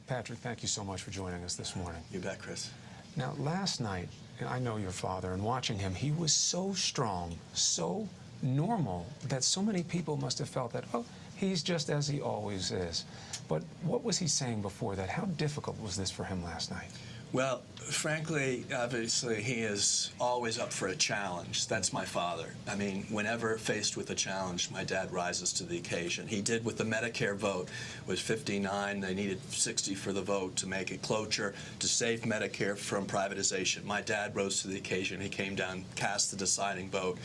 Patrick, thank you so much for joining us this morning. You bet, Chris. Now, last night, I know your father, and watching him, he was so strong, so normal, that so many people must have felt that, oh, he's just as he always is. But what was he saying before that? How difficult was this for him last night? Well, frankly, obviously, he is always up for a challenge. That's my father. I mean, whenever faced with a challenge, my dad rises to the occasion. He did with the Medicare vote. It was 59. They needed 60 for the vote to make it cloture, to save Medicare from privatization. My dad rose to the occasion. He came down, cast the deciding vote.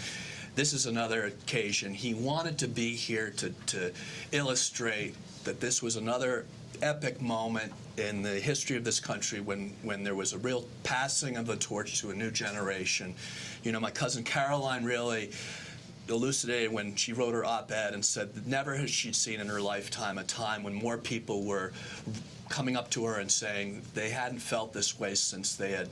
This is another occasion. He wanted to be here to illustrate that this was another epic moment in the history of this country when there was a real passing of the torch to a new generation. You know, my cousin Caroline really elucidated when she wrote her op-ed and said that never has she seen in her lifetime a time when more people were coming up to her and saying they hadn't felt this way since they had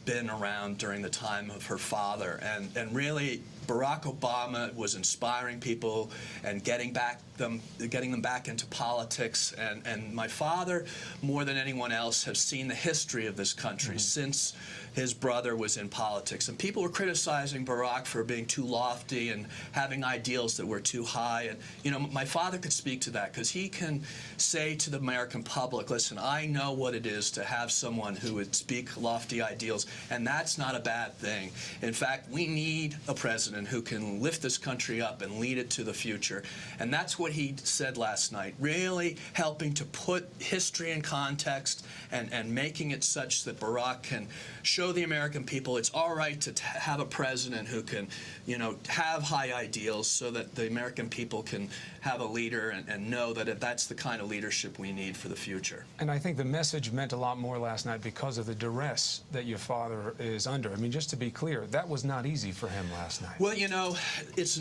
been around during the time of her father. And really, Barack Obama was inspiring people and getting them back into politics. And my father, more than anyone else, has seen the history of this country since his brother was in politics. And people were criticizing Barack for being too lofty and having ideals that were too high. And, you know, my father could speak to that because he can say to the American public, listen, I know what it is to have someone who would speak lofty ideals, and that's not a bad thing. In fact, we need a president who can lift this country up and lead it to the future. And that's what he said last night, really helping to put history in context and making it such that Barack can show the American people it's all right to have a president who can, you know, have high ideals so that the American people can have a leader and know that that's the kind of leadership we need for the future. And I think the message meant a lot more last night because of the duress that your father is under. I mean, just to be clear, that was not easy for him last night. Well, you know, it's,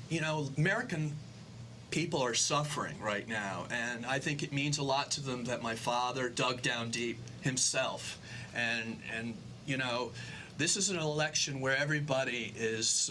you know, American people are suffering right now, and I think it means a lot to them that my father dug down deep himself. And you know, this is an election where everybody is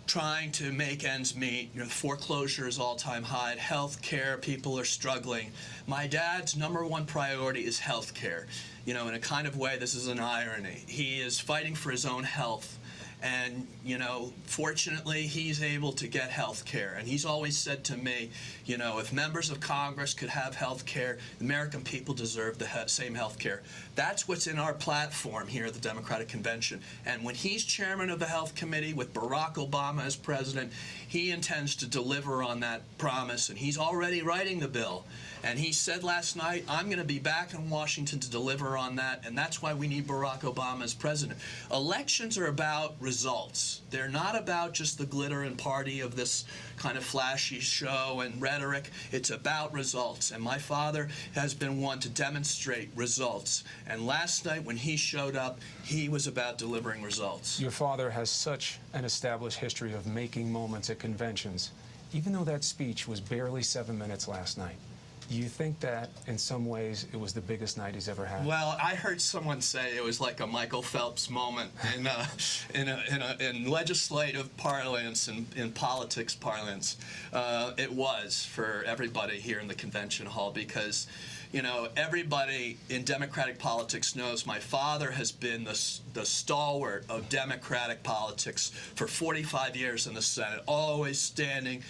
trying to make ends meet. You know, foreclosure is all-time high. Health care, people are struggling. My dad's #1 priority is health care. You know, in a kind of way, this is an irony. He is fighting for his own health. And, you know, fortunately, he's able to get health care. And he's always said to me, you know, if members of Congress could have health care, American people deserve the same health care. That's what's in our platform here at the Democratic Convention. And when he's chairman of the Health Committee with Barack Obama as president, he intends to deliver on that promise. And he's already writing the bill. And he said last night, I'm going to be back in Washington to deliver on that, and that's why we need Barack Obama as president. Elections are about results. They're not about just the glitter and party of this kind of flashy show and rhetoric. It's about results, and my father has been one to demonstrate results. And last night when he showed up, he was about delivering results. Your father has such an established history of making moments at conventions. Even though that speech was barely 7 minutes last night, do you think that, in some ways, it was the biggest night he's ever had? Well, I heard someone say it was like a Michael Phelps moment in legislative parlance and in politics parlance. It was for everybody here in the convention hall because, you know, everybody in Democratic politics knows my father has been the stalwart of Democratic politics for 45 years in the Senate, always standing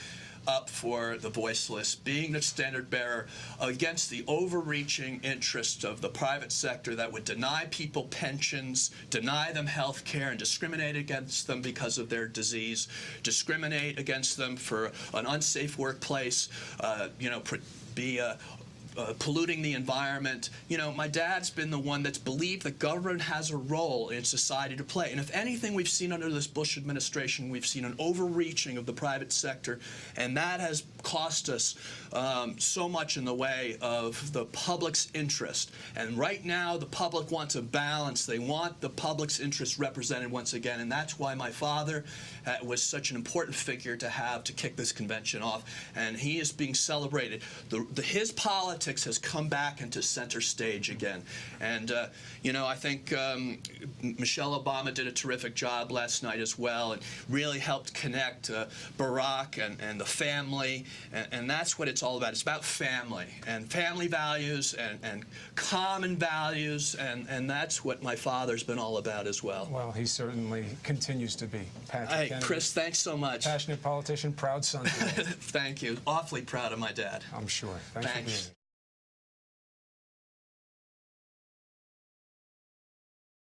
up for the voiceless, being the standard bearer against the overreaching interest of the private sector that would deny people pensions, deny them health care, and discriminate against them because of their disease, discriminate against them for an unsafe workplace, you know, polluting the environment. You know, my dad's been the one that's believed that government has a role in society to play. And if anything we've seen under this Bush administration, we've seen an overreaching of the private sector, and that has cost us so much in the way of the public's interest. And right now, the public wants a balance. They want the public's interest represented once again, and that's why my father was such an important figure to have to kick this convention off. And he is being celebrated. His politics politics has come back into center stage again. And, you know, I think Michelle Obama did a terrific job last night as well, and really helped connect Barack and the family. And that's what it's all about. It's about family and family values and common values. And that's what my father's been all about as well. Well, he certainly continues to be. Patrick Hey, Kennedy, Chris, thanks so much. passionate politician, proud son. Thank you. Awfully proud of my dad. I'm sure. Thanks for being Thanks. here.